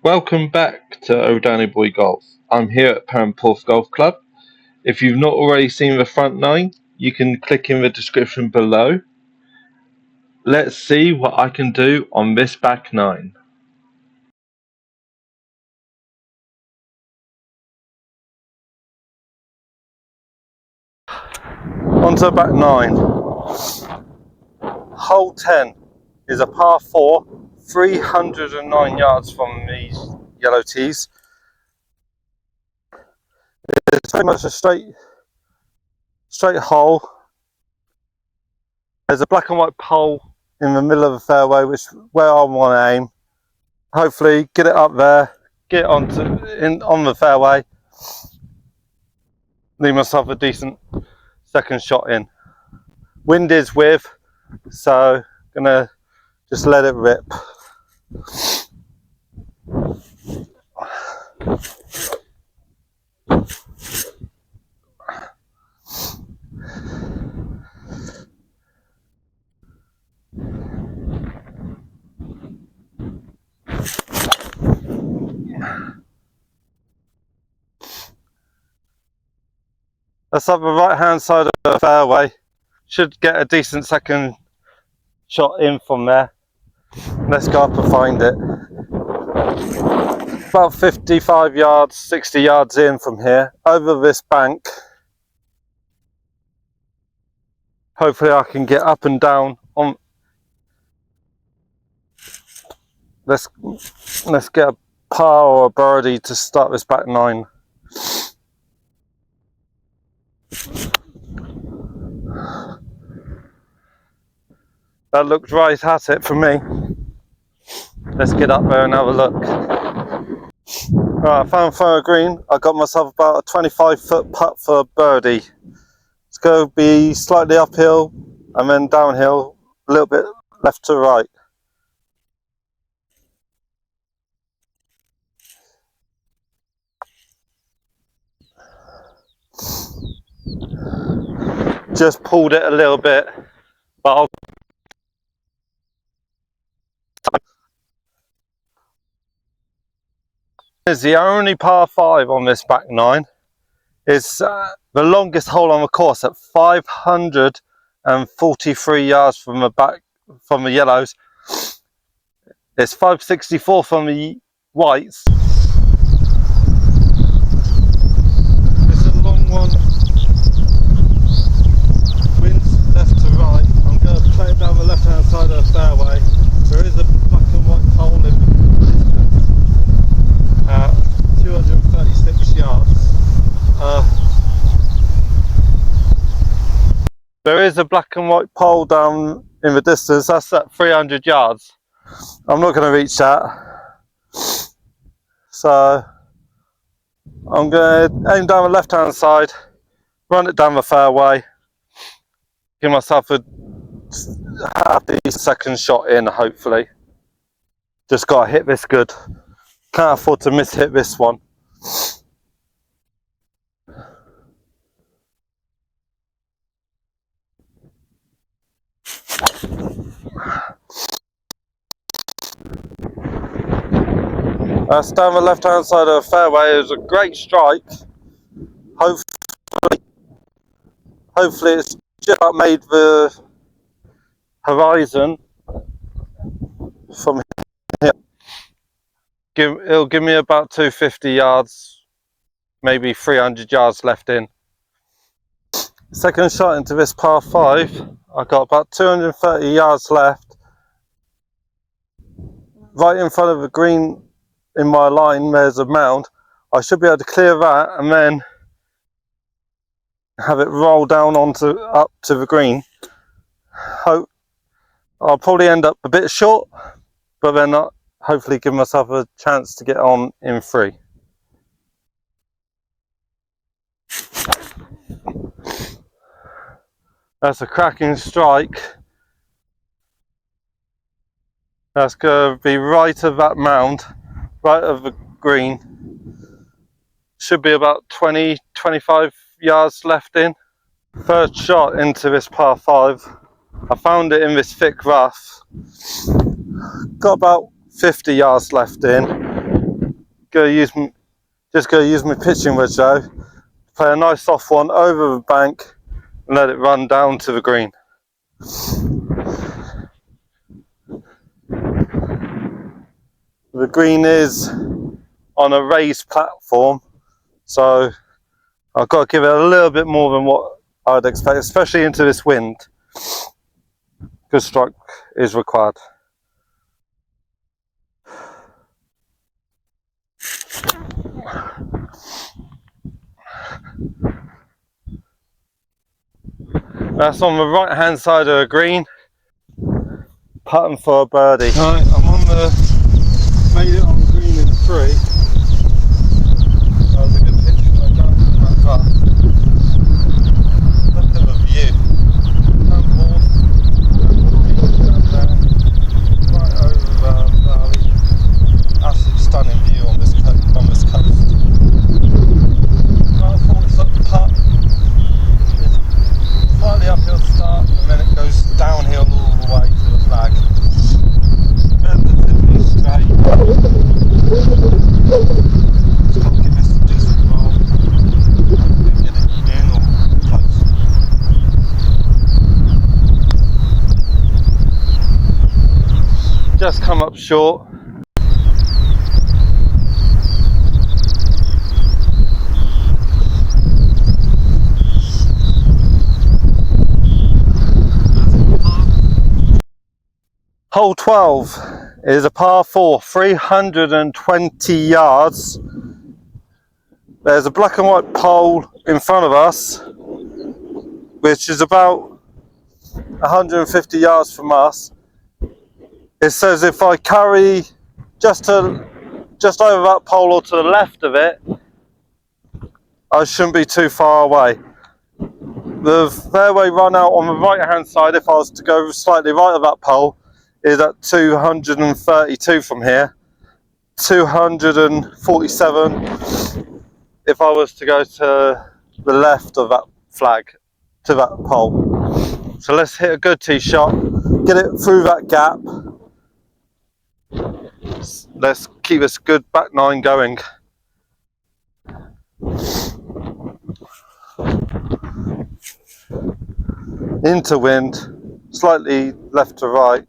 Welcome back to O'Danny Boy Golf. I'm here at Perranporth Golf Club. If you've not already seen the front nine, you can click in the description below. Let's see what I can do on this back nine. Onto back nine. Hole 10 is a par 4, 309 yards from these yellow tees. It's pretty much a straight hole. There's a black and white pole in the middle of the fairway, which where I want to aim. Hopefully get it up there, get on the fairway, leave myself a decent second shot in. Wind is with, so gonna just let it rip. That's up the right hand side of the fairway. Should get a decent second shot in from there. Let's go up and find it. About 55 yards, 60 yards in from here, over this bank. Hopefully I can get up and down on. Let's get a par or a birdie to start this back nine. That looked right at it for me. Let's get up there and have a look. Right, I found for a green. I got myself about a 25-foot putt for a birdie. It's going to be slightly uphill and then downhill, a little bit left to right. Just pulled it a little bit, but is the only par 5 on this back nine. It's the longest hole on the course at 543 yards from the yellows. It's 564 from the whites. It's a long one. Winds left to right. I'm going to play it down the left hand side of the fairway. There is a black and white pole in the distance. 236 yards. There is a black and white pole down in the distance. That's at 300 yards. I'm not going to reach that. So I'm going to aim down the left hand side, run it down the fairway, give myself a happy second shot in, hopefully. Just got to hit this good. Can't afford to miss hit this one. That's down the left hand side of the fairway. It was a great strike. Hopefully it's just about made the horizon from here. It'll give me about 250 yards, maybe 300 yards left in. Second shot into this par 5. I've got about 230 yards left. Right in front of the green in my line, there's a mound. I should be able to clear that and then have it roll down up to the green. Hope I'll probably end up a bit short, but then hopefully give myself a chance to get on in 3. That's a cracking strike. That's going to be right of that mound, right of the green. Should be about 20-25 yards left in. Third shot into this par 5. I found it in this thick rough. Got about 50 yards left in. just go use my pitching wedge though. Play a nice soft one over the bank and let it run down to the green. The green is on a raised platform, so I've got to give it a little bit more than what I'd expect, especially into this wind. Good stroke is required. That's on the right hand side of the green, putting for a birdie. Right, made it on the green in 3. That was a good pitch from my down to that car. Look at the view. Perranporth, down there, right over the valley. Absolutely stunning view on this coast. Well, I thought it's up the putt. Slightly uphill start, and then it goes downhill all the way to the flag. Relatively straight. Just got to give this a decent roll and get it in or close. Just come up short. Hole 12 is a par 4, 320 yards. There's a black and white pole in front of us, which is about 150 yards from us. It says if I carry just over that pole or to the left of it, I shouldn't be too far away. The fairway run out on the right hand side, if I was to go slightly right of that pole, is at 232 from here, 247 if I was to go to the left of that flag, to that pole. So let's hit a good tee shot, get it through that gap. Let's keep this good back 9 going. Into wind, slightly left to right.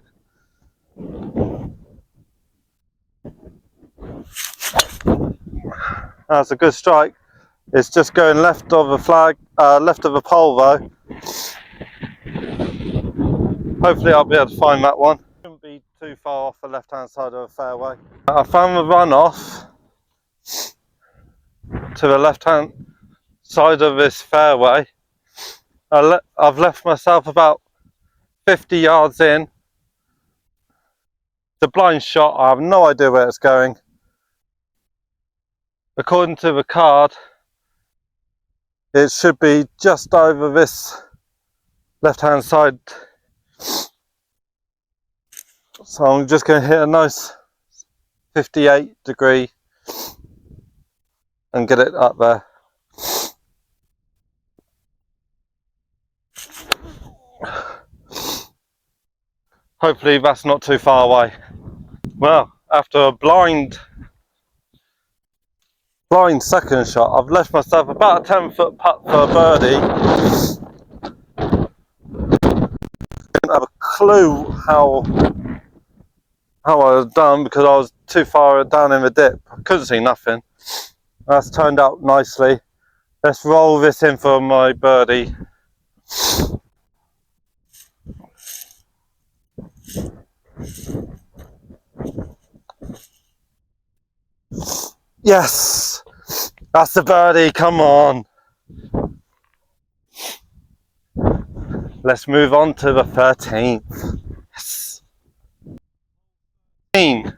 That's a good strike. It's just going left of the flag, left of the pole though. Hopefully I'll be able to find that one. Shouldn't be too far off the left hand side of the fairway. I found the runoff to the left hand side of this fairway. I've left myself about 50 yards in. The blind shot, I have no idea where it's going. According to the card, it should be just over this left hand side. So I'm just going to hit a nice 58-degree and get it up there. Hopefully that's not too far away. Well, after a blind second shot, I've left myself about a 10-foot putt for a birdie. Didn't have a clue how I was done because I was too far down in the dip. I couldn't see nothing. That's turned out nicely. Let's roll this in for my birdie. Yes, that's the birdie, come on. Let's move on to the 13th. Yes. 13.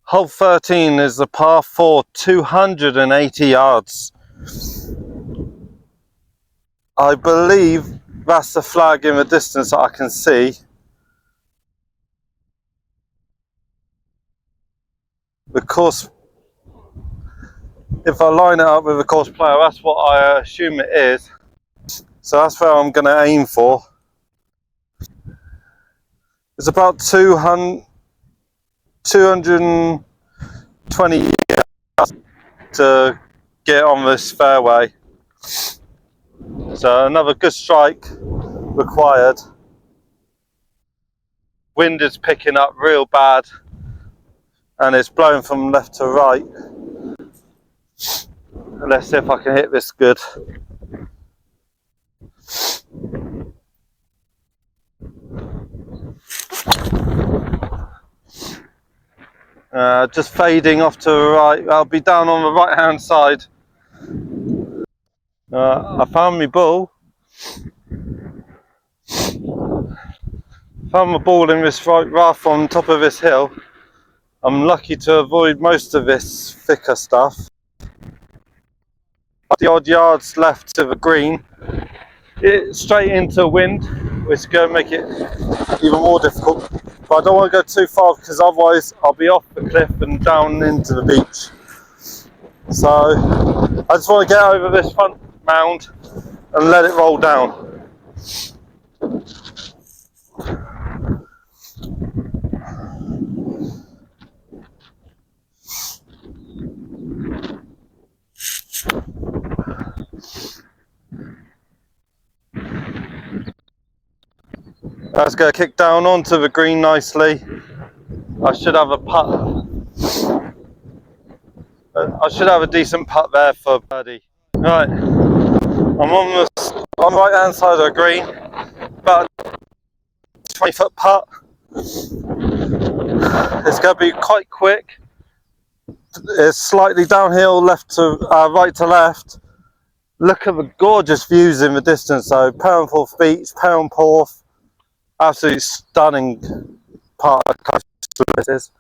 Hole 13 is the par 4, 280 yards. I believe that's the flag in the distance that I can see. The course, if I line it up with the course player, that's what I assume it is. So that's where I'm going to aim for. It's about 220 yards to get on this fairway. So another good strike required. Wind is picking up real bad and it's blowing from left to right. Let's see if I can hit this good. Just fading off to the right. I'll be down on the right hand side. I found my ball. Found my ball in this right rough on top of this hill. I'm lucky to avoid most of this thicker stuff. The odd yards left to the green. It's straight into wind, which is going to make it even more difficult. But I don't want to go too far because otherwise I'll be off the cliff and down into the beach. So I just want to get over this front mound and let it roll down. That's going to kick down onto the green nicely. I should have a putt. I should have a decent putt there for birdie. Right, I'm on the right hand side of the green, about a 20-foot putt. It's going to be quite quick. It's slightly downhill, right to left. Look at the gorgeous views in the distance though. Perranporth Beach, Perranporth. Absolutely stunning part of the coast this is.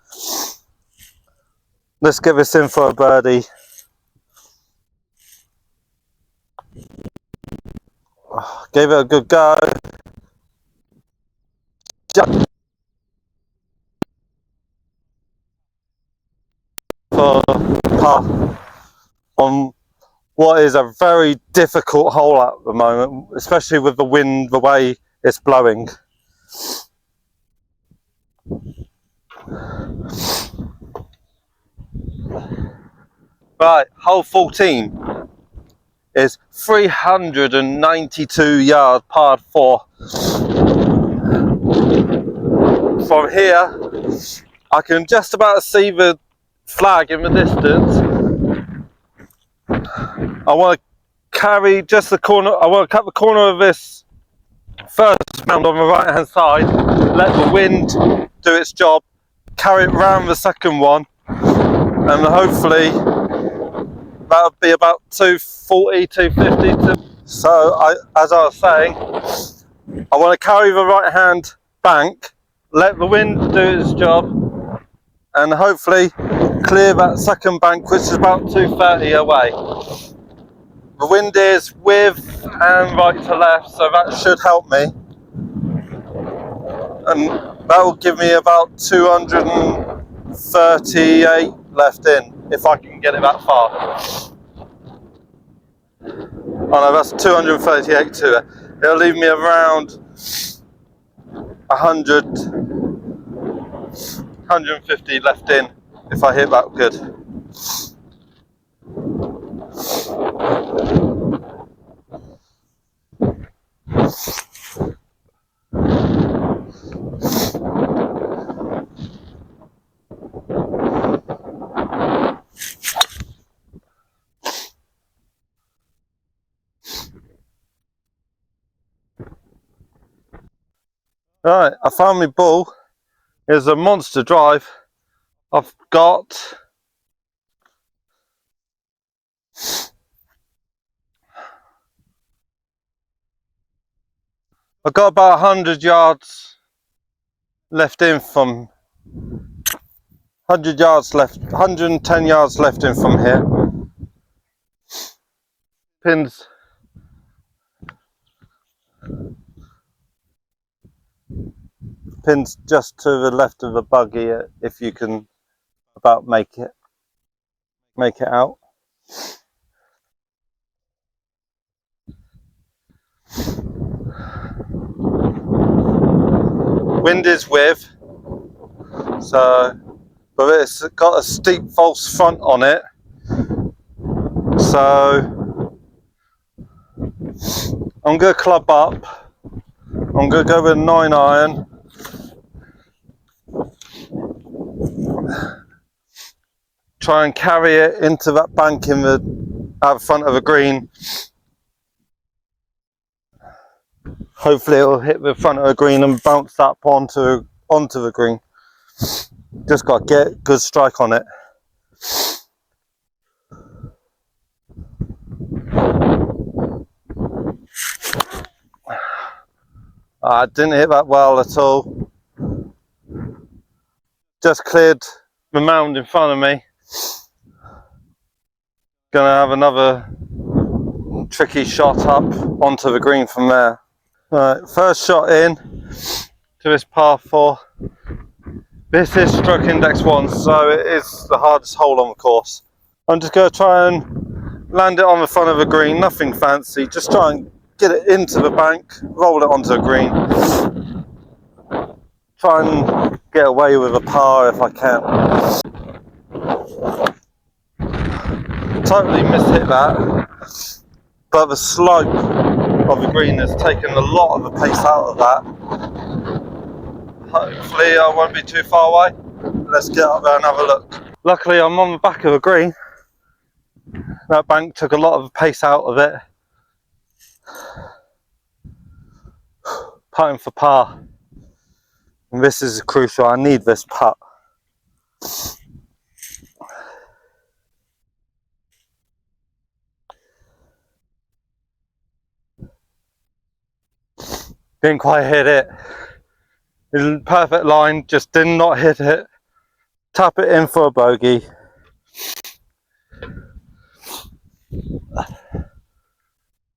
Let's get this in for a birdie. Gave it a good go. For par on what is a very difficult hole at the moment, especially with the wind, the way it's blowing. Right, hole 14 is 392 yard par 4. From here, I can just about see the flag in the distance. I want to carry just the corner. I want to cut the corner of this first mound on the right hand side, let the wind do its job, carry it round the second one, and hopefully that'll be about 240, 250. So as I was saying, I want to carry the right hand bank, let the wind do its job, and hopefully clear that second bank, which is about 230 away. The wind is with and right to left, so that should help me. And that will give me about 238 left in, if I can get it that far. Oh no, that's 238 to it. It'll leave me around 100, 150 left in, if I hit that good. Right, I found my ball. It's a monster drive. I've got about 100 yards left in from 100 yards left, 110 yards left in from here. Pins just to the left of the buggy, if you can about make it out. Wind is with, so, but it's got a steep false front on it, so I'm going to club up. I'm going to go with a 9 iron. Try and carry it into that bank in the out front of the green. Hopefully it'll hit the front of the green and bounce up onto the green. Just got to get a good strike on it. I didn't hit that well at all. Just cleared the mound in front of me. Gonna have another tricky shot up onto the green from there. Right, first shot in to this par 4. This is stroke index 1, so it is the hardest hole on the course. I'm just going to try and land it on the front of the green, nothing fancy, just try and get it into the bank, roll it onto the green. Try and get away with a par if I can. Totally mishit that, but the slope of the green has taken a lot of the pace out of that. Hopefully I won't be too far away. Let's get up there and have a look. Luckily I'm on the back of the green. That bank took a lot of the pace out of it. Putting for par. And this is crucial, I need this putt. Didn't quite hit it. It's a perfect line, just did not hit it. Tap it in for a bogey.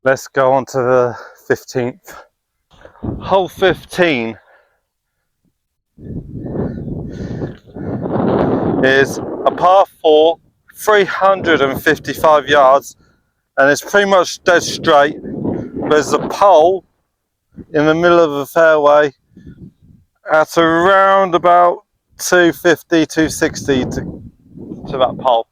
Let's go on to the 15th. Hole 15 is a par 4, 355 yards, and it's pretty much dead straight. There's a pole in the middle of the fairway at around about 250, 260 to that pole.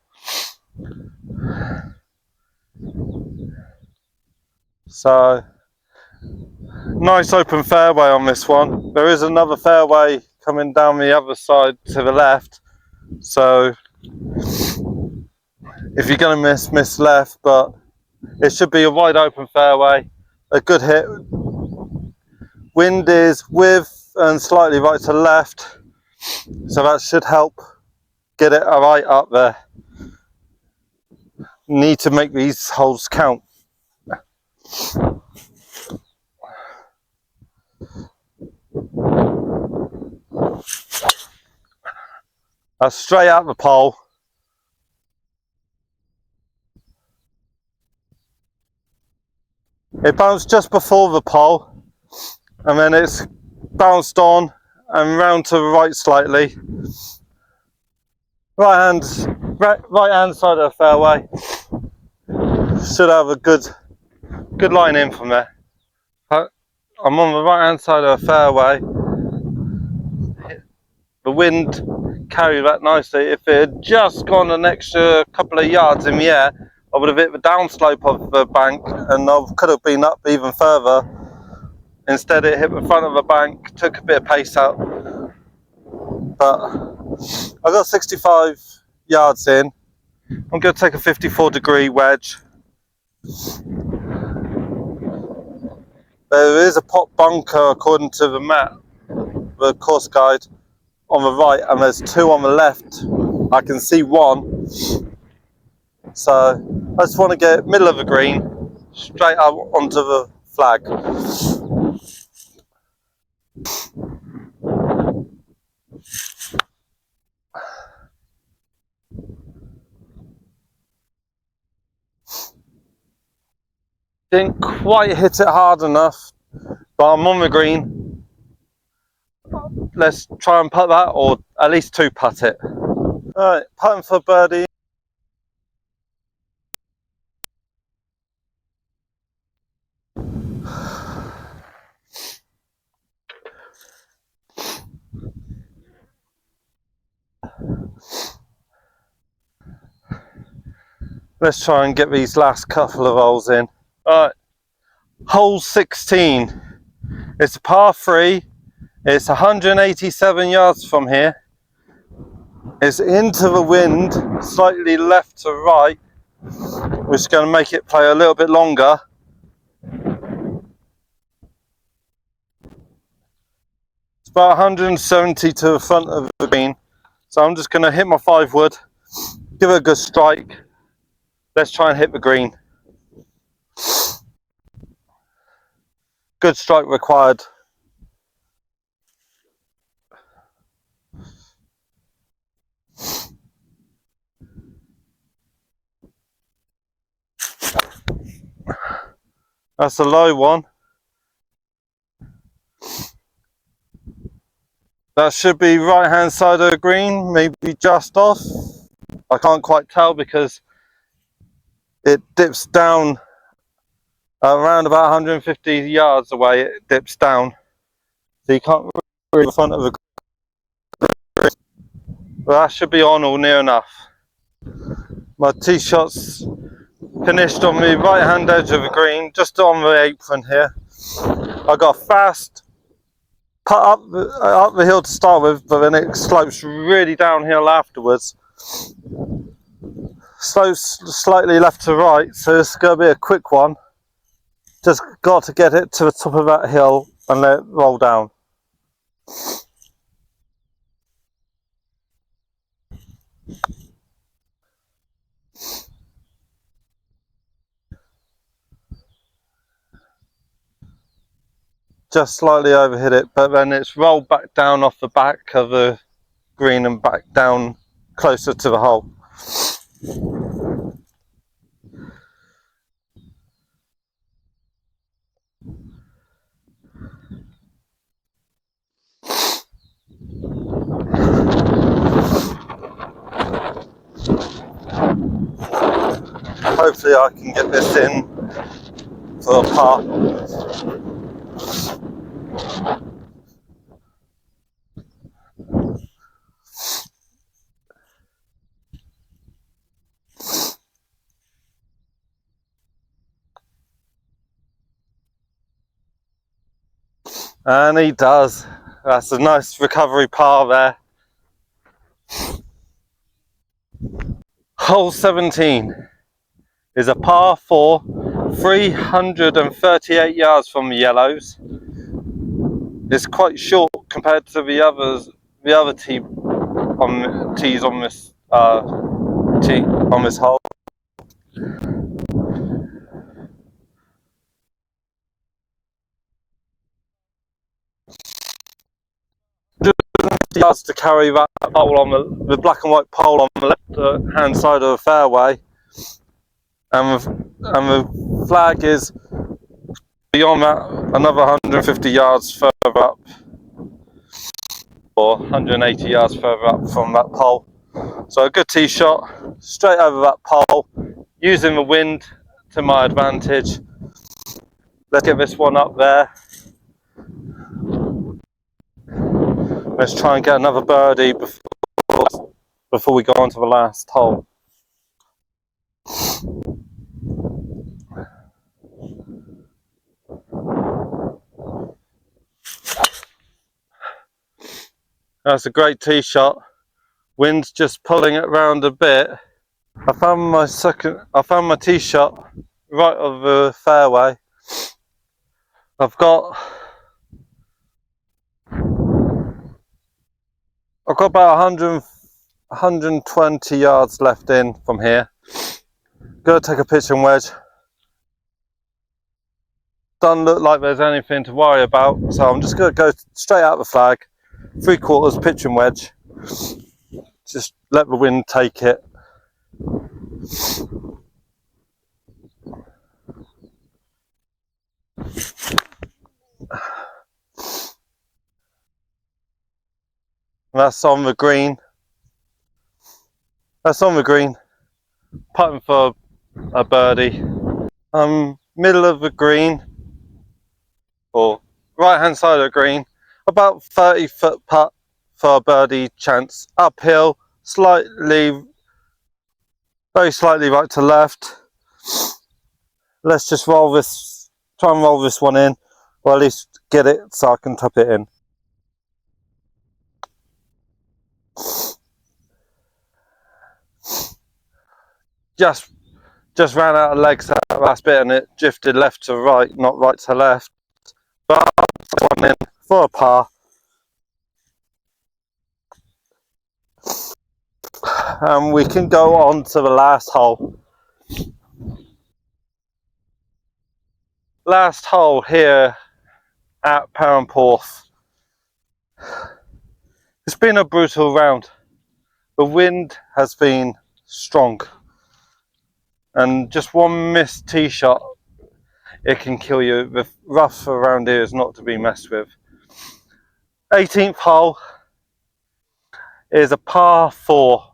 So, nice open fairway on this one. There is another fairway coming down the other side to the left. So, if you're going to miss left, but it should be a wide open fairway. A good hit. Wind is with and slightly right to left. So that should help get it right up there. Need to make these holes count. That's straight out the pole. It bounced just before the pole, and then it's bounced on and round to the right slightly. Right hand side of the fairway. Should have a good line in from there. I'm on the right hand side of the fairway. The wind carried that nicely. If it had just gone an extra couple of yards in the air, I would have hit the downslope of the bank and I could have been up even further. Instead it hit the front of the bank, took a bit of pace out. But I got 65 yards in. I'm going to take a 54-degree wedge. There is a pot bunker according to the map, the course guide, on the right, and there's 2 on the left. I can see 1. So I just want to get middle of the green, straight up onto the flag. Didn't quite hit it hard enough, but I'm on the green. Let's try and putt that, or at least 2 putt it. Alright, putting for birdie. Let's try and get these last couple of holes in. Alright, hole 16. It's a par 3. It's 187 yards from here. It's into the wind, slightly left to right, which is going to make it play a little bit longer. It's about 170 to the front of the green. So I'm just going to hit my 5-wood, give it a good strike. Let's try and hit the green. Good strike required. That's a low one. That should be right hand side of the green, maybe just off. I can't quite tell because it dips down around about 150 yards away. It dips down, so you can't really the front of the green. But that should be on or near enough. My tee shot's finished on the right hand edge of the green, just on the apron here. I got a fast putt up the hill to start with, but then it slopes really downhill afterwards. Slopes slightly left to right, so it's going to be a quick one. Just got to get it to the top of that hill and let it roll down. Just slightly overhit it, but then it's rolled back down off the back of the green and back down closer to the hole. Hopefully I can get this in for a par. And he does. That's a nice recovery par there. Hole 17 is a par 4, 338 yards from the yellows. It's quite short compared to the other tees on this hole. Yards to carry that pole on the black and white pole on the left hand side of the fairway, and the flag is beyond that another 150 yards further up, or 180 yards further up from that pole. So a good tee shot straight over that pole, using the wind to my advantage. Let's get this one up there. Let's try and get another birdie before we go on to the last hole. That's a great tee shot. Wind's just pulling it round a bit. I found my tee shot right of the fairway. I've got about 120 yards left in from here. Gonna take a pitching wedge. Doesn't look like there's anything to worry about, so I'm just gonna go straight out the flag, 3/4 pitching wedge. Just let the wind take it. That's on the green. That's on the green. Putting for a birdie. Middle of the green, or right hand side of the green. About 30-foot putt for a birdie chance. Uphill, slightly very slightly right to left. Let's just roll this, try and roll this one in, or at least get it so I can tap it in. Just ran out of legs that last bit and it drifted left to right, not right to left. But one in for a par. And we can go on to the last hole. Last hole here at Perranporth. It's been a brutal round. The wind has been strong. And just one missed tee shot, it can kill you. The rough around here is not to be messed with. 18th hole is a par 4.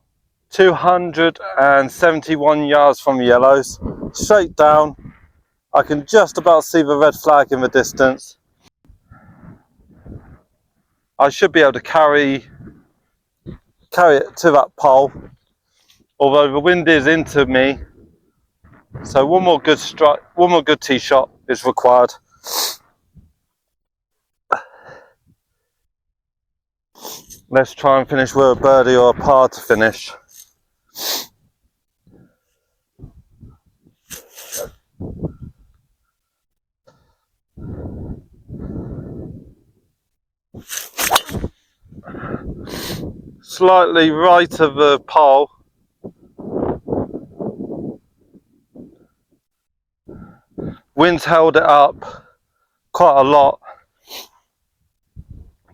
271 yards from the yellows, straight down. I can just about see the red flag in the distance. I should be able to carry it to that pole, although the wind is into me. So one more good strike, one more good tee shot is required. Let's try and finish with a birdie or a par to finish. Slightly right of the pole. Wind's held it up quite a lot.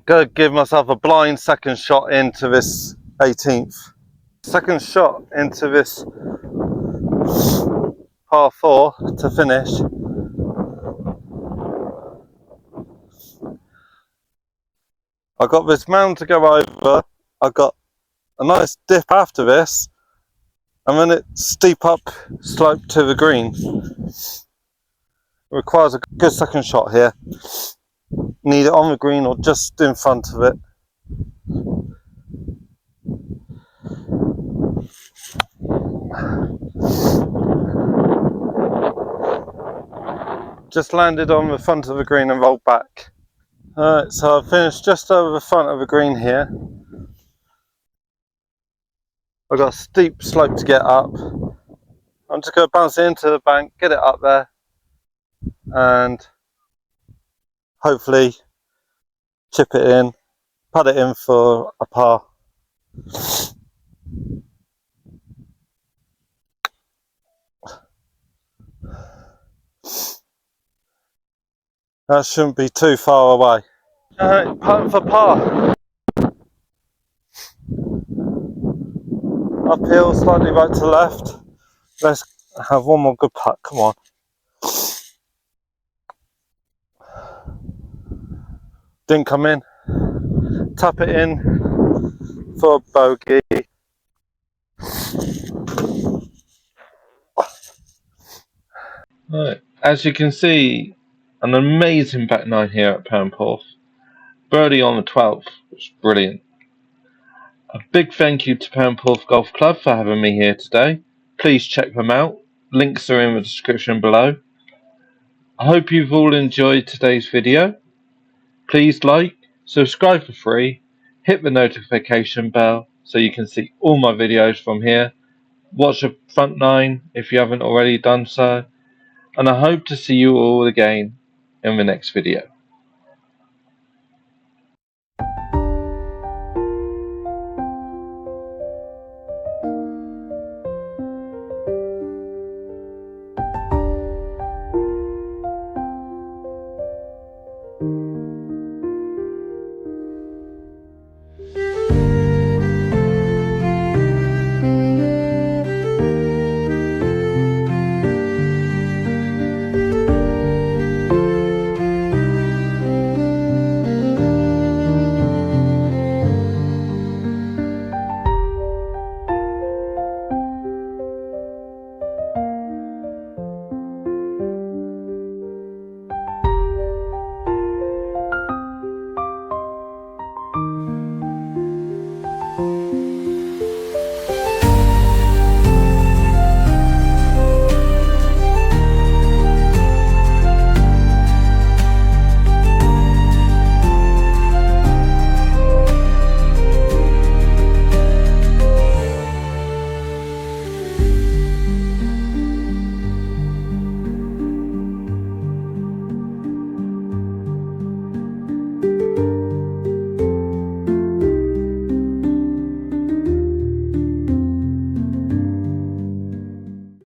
Gonna give myself a blind second shot into this 18th. Second shot into this par 4 to finish. I got this mound to go over. I got a nice dip after this, and then it steep up slope to the green. It requires a good second shot here. Need it on the green or just in front of it. Just landed on the front of the green and rolled back. Alright, so I finished just over the front of the green here. I've got a steep slope to get up. I'm just going to bounce it into the bank, get it up there, and hopefully chip it in, put it in for a par. That shouldn't be too far away. Alright, putt for par. Uphill, slightly right to left. Let's have one more good putt, come on. Didn't come in. Tap it in for a bogey. Right. As you can see, an amazing back nine here at Perranporth. Birdie on the 12th, which is brilliant. A big thank you to Perranporth Golf Club for having me here today. Please check them out. Links are in the description below. I hope you've all enjoyed today's video. Please like, subscribe for free, hit the notification bell so you can see all my videos from here. Watch the front nine if you haven't already done so. And I hope to see you all again in the next video.